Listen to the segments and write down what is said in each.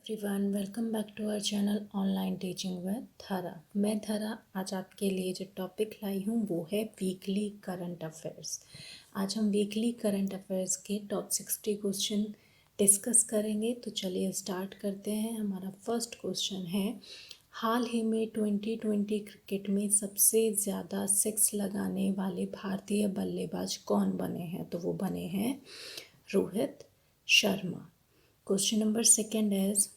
Everyone, welcome back to our channel online teaching with Dhara. मैं धरा आज आपके लिए जो टॉपिक लाई हूँ वो है वीकली करंट अफेयर्स। आज हम वीकली करंट अफेयर्स के टॉप 60 क्वेश्चन डिस्कस करेंगे। तो चलिए स्टार्ट करते हैं। हमारा फर्स्ट क्वेश्चन है, हाल ही में 2020 क्रिकेट में सबसे ज़्यादा सिक्स लगाने वाले भारतीय बल्लेबाज कौन बने हैं? तो वो बने हैं Rohit Sharma. Question number second is,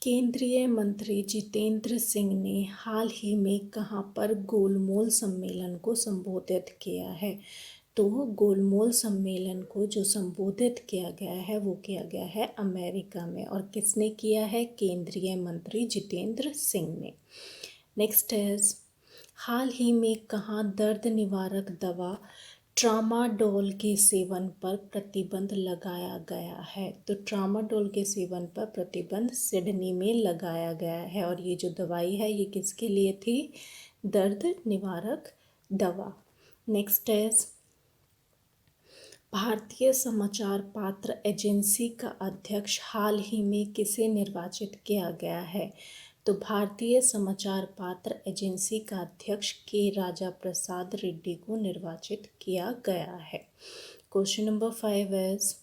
केंद्रीय मंत्री जितेंद्र सिंह ने हाल ही में कहां पर गोलमोल सम्मेलन को संबोधित किया है? तो गोलमोल सम्मेलन को जो संबोधित किया गया है वो किया गया है अमेरिका में। और किसने किया है? केंद्रीय मंत्री जितेंद्र सिंह ने। नेक्स्ट इज, हाल ही में कहाँ दर्द निवारक दवा ट्रामाडोल के सेवन पर प्रतिबंध लगाया गया है? तो ट्रामाडोल के सेवन पर प्रतिबंध सिडनी में लगाया गया है। और ये जो दवाई है ये किसके लिए थी? दर्द निवारक दवा। नेक्स्ट इज, भारतीय समाचार पत्र एजेंसी का अध्यक्ष हाल ही में किसे निर्वाचित किया गया है? तो भारतीय समाचार पत्र एजेंसी का अध्यक्ष के राजा प्रसाद रेड्डी को निर्वाचित किया गया है। क्वेश्चन नंबर 5 इज,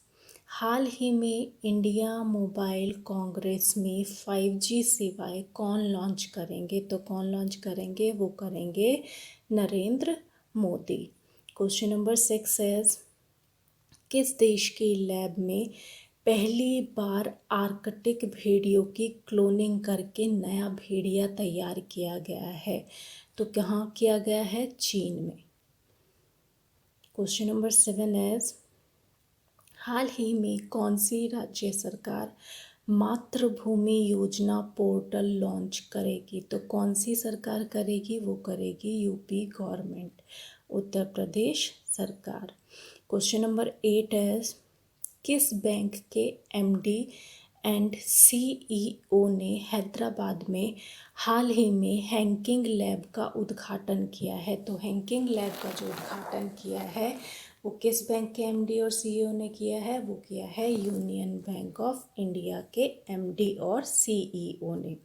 हाल ही में इंडिया मोबाइल कांग्रेस में 5G सेवाएं कौन लॉन्च करेंगे? तो कौन लॉन्च करेंगे? वो करेंगे Narendra Modi. Question number 6 is, किस देश के लैब में पहली बार आर्कटिक भेड़ियों की क्लोनिंग करके नया भेड़िया तैयार किया गया है? तो कहाँ किया गया है? चीन में। क्वेश्चन नंबर 7 इज, हाल ही में कौन सी राज्य सरकार मातृभूमि योजना पोर्टल लॉन्च करेगी? तो कौन सी सरकार करेगी? वो करेगी यूपी गवर्नमेंट, उत्तर प्रदेश सरकार। क्वेश्चन नंबर 8 इज, किस बैंक के MD एंड CEO ने हैदराबाद में हाल ही में हैकिंग लैब का उद्घाटन किया है? तो हैकिंग लैब का जो उद्घाटन किया है वो किस बैंक के MD और CEO ने किया है? वो किया है यूनियन बैंक ऑफ इंडिया के MD और CEO ने।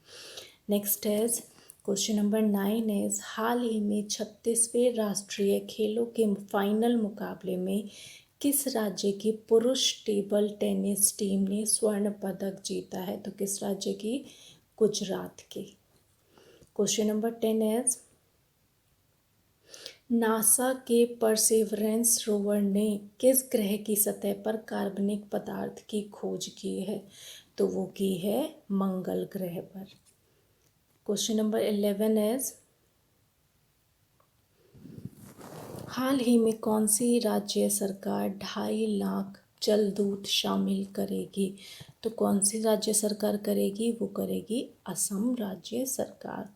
Next is, question number 9 is, हाल ही में 36वें राष्ट्रीय खेलों के फाइनल मुकाबले में किस राज्य की पुरुष टेबल टेनिस टीम ने स्वर्ण पदक जीता है? तो किस राज्य की? गुजरात की। क्वेश्चन नंबर 10 इज, नासा के परसेवरेंस रोवर ने किस ग्रह की सतह पर कार्बनिक पदार्थ की खोज की है? तो वो की है मंगल ग्रह पर। क्वेश्चन नंबर 11 इज, हाल ही में कौन सी राज्य सरकार 2.5 लाख जलदूत शामिल करेगी? तो कौन सी राज्य सरकार करेगी? वो करेगी असम राज्य सरकार।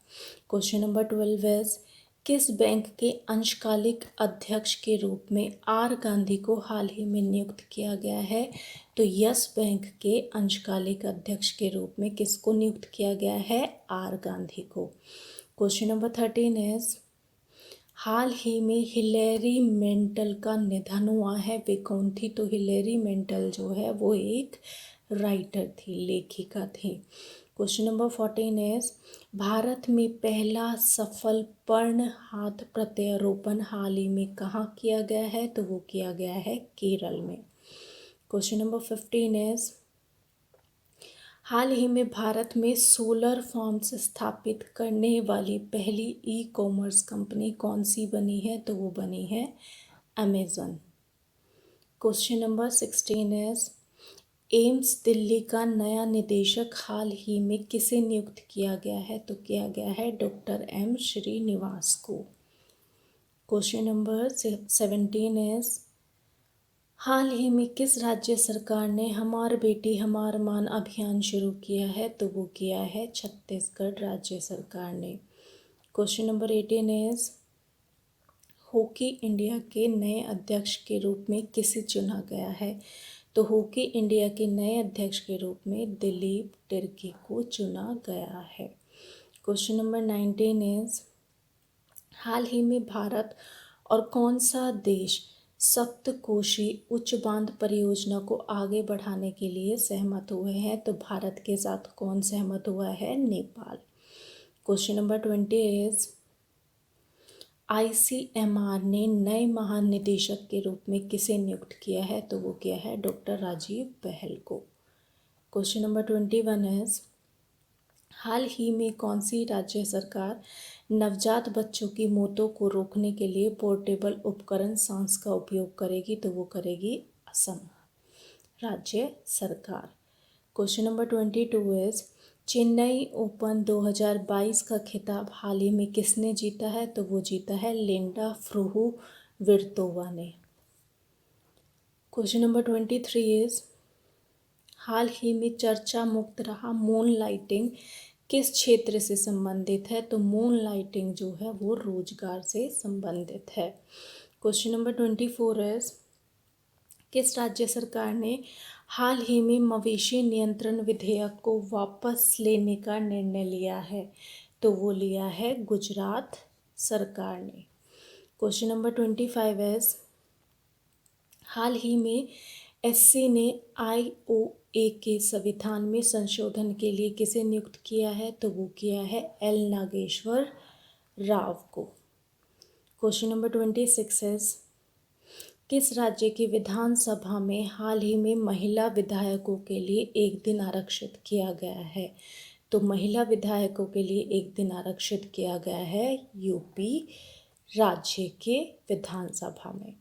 क्वेश्चन नंबर 12 इज, किस बैंक के अंशकालिक अध्यक्ष के रूप में R गांधी को हाल ही में नियुक्त किया गया है? तो यस बैंक के अंशकालिक अध्यक्ष के रूप में किसको नियुक्त किया गया है? R गांधी को। क्वेश्चन नंबर 13 इज, हाल ही में हिलेरी मेंटल का निधन हुआ है, वे कौन थी? तो हिलेरी मेंटल जो है वो एक राइटर थी, लेखिका थी। क्वेश्चन नंबर 14 इज, भारत में पहला सफल पर्ण हाथ प्रत्यारोपण हाल ही में कहाँ किया गया है? तो वो किया गया है केरल में। क्वेश्चन नंबर 15 इज, हाल ही में भारत में सोलर फार्म्स स्थापित करने वाली पहली ई-कॉमर्स कंपनी कौन सी बनी है? तो वो बनी है Amazon. Question number 16 is, AIIMS Delhi का नया निदेशक हाल ही में किसे नियुक्त किया गया है? तो किया गया है डॉक्टर M श्रीनिवास को। क्वेश्चन नंबर 17 इज, हाल ही में किस राज्य सरकार ने हमार बेटी हमार मान अभियान शुरू किया है? तो वो किया है छत्तीसगढ़ राज्य सरकार ने। Question number 18 is, hockey India के नए अध्यक्ष के रूप में किसे चुना गया है? तो हॉकी इंडिया के नए अध्यक्ष के रूप में दिलीप तिर्की को चुना गया है। क्वेश्चन नंबर 19 इज, हाल ही में भारत और कौन सा देश सप्तकोशी उच्च बांध परियोजना को आगे बढ़ाने के लिए सहमत हुए हैं? तो भारत के साथ कौन सहमत हुआ है? Nepal. Question number 20 is ICMR ने नए महानिदेशक के रूप में किसे नियुक्त किया है? तो वो किया है डॉक्टर राजीव बहल को। क्वेश्चन नंबर 21 इज हाल ही में कौन सी राज्य सरकार नवजात बच्चों की मौतों को रोकने के लिए पोर्टेबल उपकरण सांस का उपयोग करेगी? तो वो करेगी असम राज्य सरकार। Question number 22 is Chennai open 2022 का खिताब हाल ही में किसने जीता है? तो वो जीता है लिंडा फ्रोहोविर्तोवा ने। क्वेश्चन नंबर 23 इज हाल ही में चर्चा मुक्त रहा मून लाइटिंग किस क्षेत्र से संबंधित है? तो मून लाइटिंग जो है वो रोजगार से संबंधित है। क्वेश्चन नंबर 24 इज किस राज्य सरकार ने हाल ही में मवेशी नियंत्रण विधेयक को वापस लेने का निर्णय लिया है? तो वो लिया है गुजरात सरकार ने। क्वेश्चन नंबर 25 इज हाल ही में SC ने IOA के संविधान में संशोधन के लिए किसे नियुक्त किया है? तो वो किया है L नागेश्वर राव को। क्वेश्चन नंबर 26 इज किस राज्य की विधानसभा में हाल ही में महिला विधायकों के लिए एक दिन आरक्षित किया गया है? तो महिला विधायकों के लिए एक दिन आरक्षित किया गया है यूपी राज्य के विधानसभा में।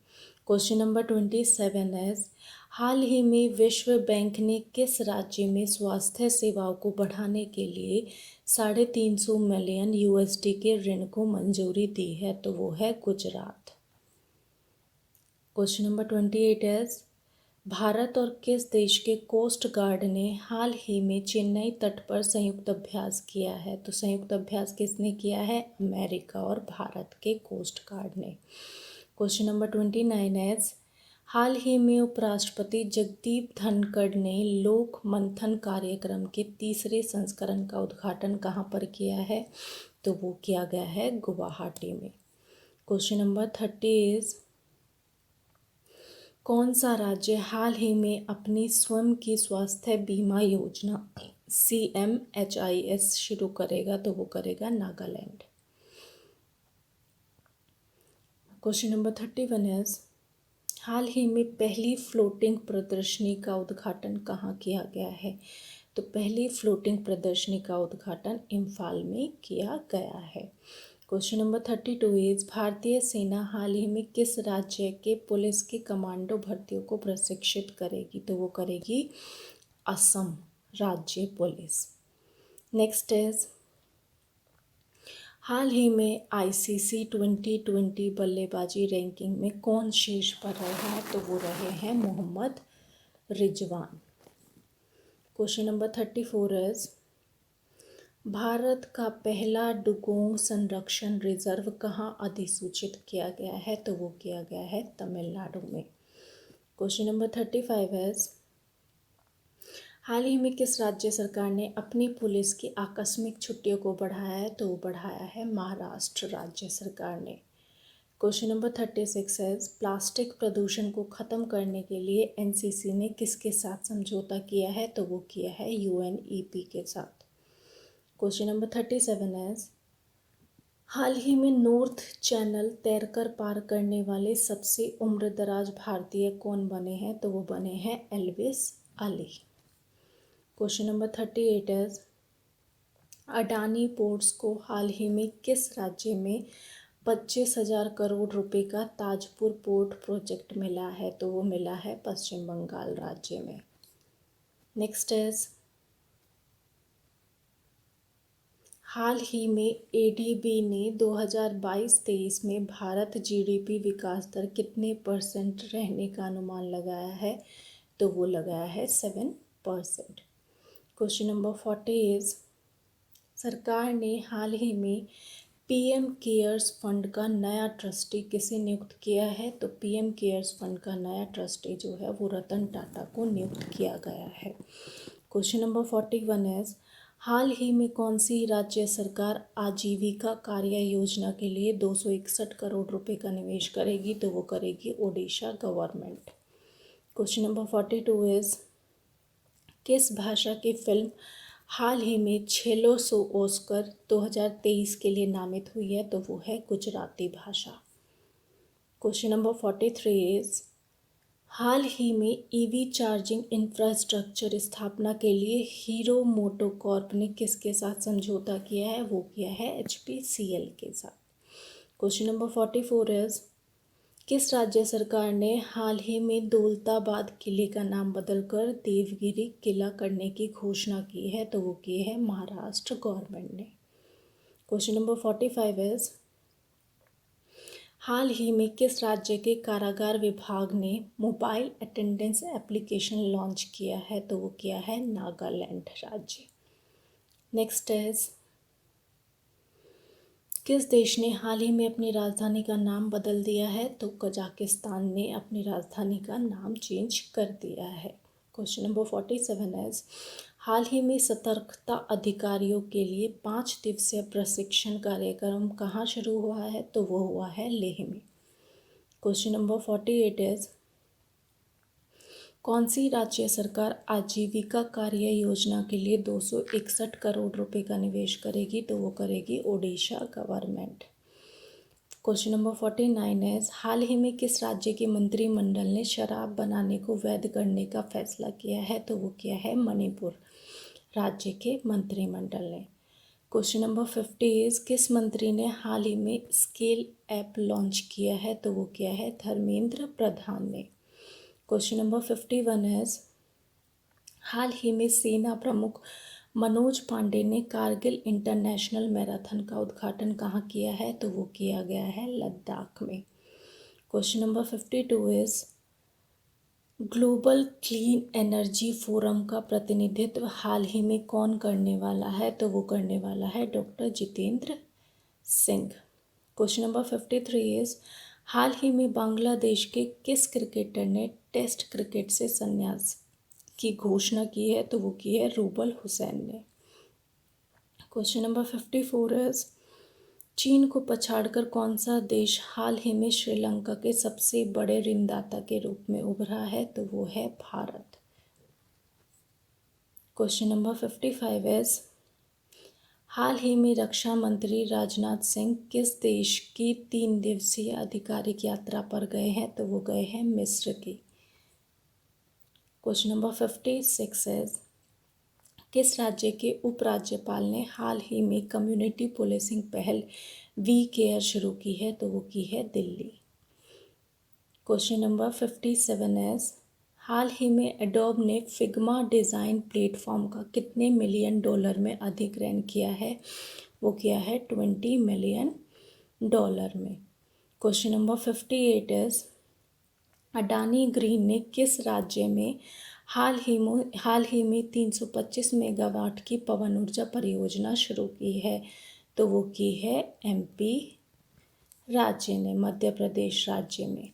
क्वेश्चन नंबर 27 इज हाल ही में विश्व बैंक ने किस राज्य में स्वास्थ्य सेवाओं को बढ़ाने के लिए 350 मिलियन USD के ऋण को मंजूरी दी है? तो वो है Gujarat. Question number 28 is Bharat और किस देश के कोस्ट गार्ड ने हाल ही में चेन्नई तट पर संयुक्त अभ्यास किया है? तो संयुक्त अभ्यास किसने किया है? अमेरिका और भारत के कोस्ट गार्ड ने। क्वेश्चन नंबर 29 इज हाल ही में उपराष्ट्रपति जगदीप धनखड़ ने लोक मंथन कार्यक्रम के तीसरे संस्करण का उद्घाटन कहाँ पर किया है? तो वो किया गया है गुवाहाटी में। क्वेश्चन नंबर 30 इज कौन सा राज्य हाल ही में अपनी स्वयं की स्वास्थ्य बीमा योजना CMHIS शुरू करेगा? तो वो करेगा नागालैंड। क्वेश्चन नंबर 31 इज हाल ही में पहली फ्लोटिंग प्रदर्शनी का उद्घाटन कहाँ किया गया है? तो पहली फ्लोटिंग प्रदर्शनी का उद्घाटन इम्फाल में किया गया है। क्वेश्चन नंबर 32 इज भारतीय सेना हाल ही में किस राज्य के पुलिस के कमांडो भर्तियों को प्रशिक्षित करेगी? तो वो करेगी असम राज्य पुलिस। नेक्स्ट इज हाल ही में ICC 2020 बल्लेबाजी रैंकिंग में कौन शीर्ष पर रहे हैं? तो वो रहे हैं Mohammad Rizwan. Question number 34 is Bharat का पहला डुगोंग संरक्षण रिजर्व कहाँ अधिसूचित किया गया है? तो वो किया गया है तमिलनाडु में। क्वेश्चन नंबर 35 इज हाल ही में किस राज्य सरकार ने अपनी पुलिस की आकस्मिक छुट्टियों को बढ़ाया है? तो वो बढ़ाया है महाराष्ट्र राज्य सरकार ने। क्वेश्चन नंबर 36 इज प्लास्टिक प्रदूषण को ख़त्म करने के लिए NCC ने किसके साथ समझौता किया है? तो वो किया है UNEP के साथ। क्वेश्चन नंबर 37 इज हाल ही में नॉर्थ चैनल तैरकर पार करने वाले सबसे उम्रदराज भारतीय कौन बने हैं? तो वो बने हैं Elvis Ali. Question number 38 is Adani ports को हाल ही में किस राज्य में 25,000 करोड़ रुपए का ताजपुर पोर्ट प्रोजेक्ट मिला है? तो वो मिला है पश्चिम बंगाल राज्य में। नेक्स्ट इज हाल ही में ADB ने 2022-23 में भारत GDP विकास दर कितने % रहने का अनुमान लगाया है? तो वो लगाया है 7%। क्वेश्चन नंबर 40 इज सरकार ने हाल ही में PM केयर्स फंड का नया ट्रस्टी किसे नियुक्त किया है? तो PM केयर्स फंड का नया ट्रस्टी जो है वो रतन टाटा को नियुक्त किया गया है। क्वेश्चन नंबर 41 इज हाल ही में कौन सी राज्य सरकार आजीविका कार्य योजना के लिए 261 करोड़ रुपए का निवेश करेगी? तो वो करेगी Odisha government. Question number 42 is किस भाषा की फिल्म हाल ही में छेलो सो ऑस्कर 2023 के लिए नामित हुई है? तो वो है गुजराती भाषा। क्वेश्चन नंबर 43 इज हाल ही में ईवी चार्जिंग इंफ्रास्ट्रक्चर स्थापना के लिए हीरो मोटोकॉर्प ने किसके साथ समझौता किया है? वो किया है HPCL के साथ। क्वेश्चन नंबर 44 इज किस राज्य सरकार ने हाल ही में दौलताबाद किले का नाम बदलकर देवगिरी किला करने की घोषणा की है? तो वो की है महाराष्ट्र गवर्नमेंट ने। क्वेश्चन नंबर 45 इज हाल ही में किस राज्य के कारागार विभाग ने मोबाइल अटेंडेंस एप्लीकेशन लॉन्च किया है? तो वो किया है नागालैंड राज्य। नेक्स्ट इज किस देश ने हाल ही में अपनी राजधानी का नाम बदल दिया है? तो कजाकिस्तान ने अपनी राजधानी का नाम चेंज कर दिया है। क्वेश्चन नंबर 47 इज हाल ही में सतर्कता अधिकारियों के लिए 5 दिवसीय प्रशिक्षण कार्यक्रम कहाँ शुरू हुआ है? तो वो हुआ है लेह में। क्वेश्चन नंबर 48 इज कौन सी राज्य सरकार आजीविका कार्य योजना के लिए 261 करोड़ रुपए का निवेश करेगी? तो वो करेगी Odisha government. Question number 49 is हाल ही में किस राज्य के मंत्रिमंडल ने शराब बनाने को वैध करने का फैसला किया है? तो वो किया है मणिपुर राज्य के मंत्रिमंडल ने। क्वेश्चन नंबर 50 इज किस मंत्री ने हाल ही में स्केल ऐप लॉन्च किया है? तो वो किया है धर्मेंद्र प्रधान ने। क्वेश्चन नंबर 51 इज हाल ही में सेना प्रमुख मनोज पांडे ने कारगिल इंटरनेशनल मैराथन का उद्घाटन कहाँ किया है? तो वो किया गया है लद्दाख में। Question number 52 is global clean energy forum का प्रतिनिधित्व हाल ही में कौन करने वाला है? तो वो करने वाला है doctor Jitendra Singh. Question number 53 is हाल ही में बांग्लादेश के किस क्रिकेटर ने टेस्ट क्रिकेट से संन्यास की घोषणा की है? तो वो की है रूबल हुसैन ने। क्वेश्चन नंबर 54 इज चीन को पछाड़कर कौन सा देश हाल ही में श्रीलंका के सबसे बड़े ऋणदाता के रूप में उभरा है? तो वो है भारत। क्वेश्चन नंबर 55 इज हाल ही में रक्षा मंत्री राजनाथ सिंह किस देश की 3 दिवसीय आधिकारिक यात्रा पर गए हैं? तो वो गए हैं मिस्र की। क्वेश्चन नंबर 56 इज किस राज्य के उपराज्यपाल ने हाल ही में कम्युनिटी पुलिसिंग पहल वी केयर शुरू की है? तो वो की है दिल्ली। क्वेश्चन नंबर 57 इज हाल ही में एडोब ने फिग्मा डिज़ाइन प्लेटफॉर्म का कितने मिलियन डॉलर में अधिग्रहण किया है? वो किया है $20 मिलियन में। Question number 58 is Adani green ने किस राज्य में हाल ही में 325 मेगावाट की पवन ऊर्जा परियोजना शुरू की है? तो वो की है MP राज्य ने, मध्य प्रदेश राज्य में।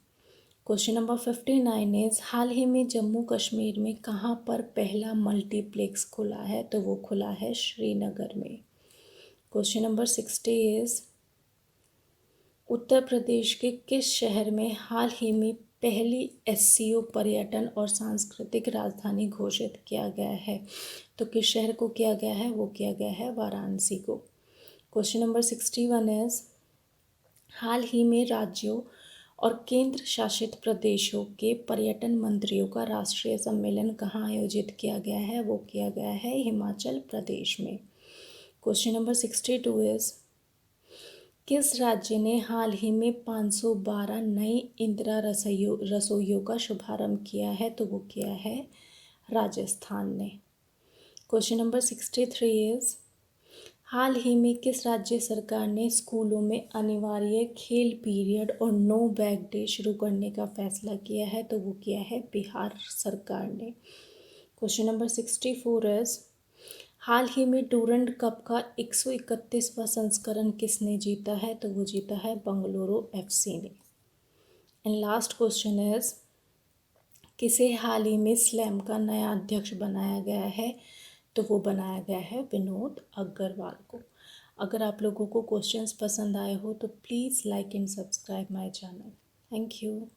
क्वेश्चन नंबर 59 इज हाल ही में जम्मू कश्मीर में कहाँ पर पहला मल्टीप्लेक्स खुला है? तो वो खुला है श्रीनगर में। Question number 60 is Uttar Pradesh के किस शहर में हाल ही में पहली SCO पर्यटन और सांस्कृतिक राजधानी घोषित किया गया है? तो किस शहर को किया गया है? वो किया गया है वाराणसी को। क्वेश्चन नंबर 61 इज हाल ही में राज्यों और केंद्र शासित प्रदेशों के पर्यटन मंत्रियों का राष्ट्रीय सम्मेलन कहाँ आयोजित किया गया है? वो किया गया है हिमाचल प्रदेश में। क्वेश्चन नंबर 62 इज किस राज्य ने हाल ही में 512 नई इंदिरा रसोइयों का शुभारंभ किया है? तो वो किया है राजस्थान ने। क्वेश्चन नंबर 63 इज हाल ही में किस राज्य सरकार ने स्कूलों में अनिवार्य खेल पीरियड और नो बैग डे शुरू करने का फैसला किया है? तो वो किया है बिहार सरकार ने। क्वेश्चन नंबर 64 इज हाल ही में डूरंड कप का 131वां संस्करण किसने जीता है? तो वो जीता है बंगलुरु FC ने। एंड लास्ट क्वेश्चन इज किसे हाल ही में स्लैम का नया अध्यक्ष बनाया गया है? तो वो बनाया गया है विनोद अग्रवाल को। अगर आप लोगों को क्वेश्चंस पसंद आए हो तो please like and subscribe my channel. Thank you.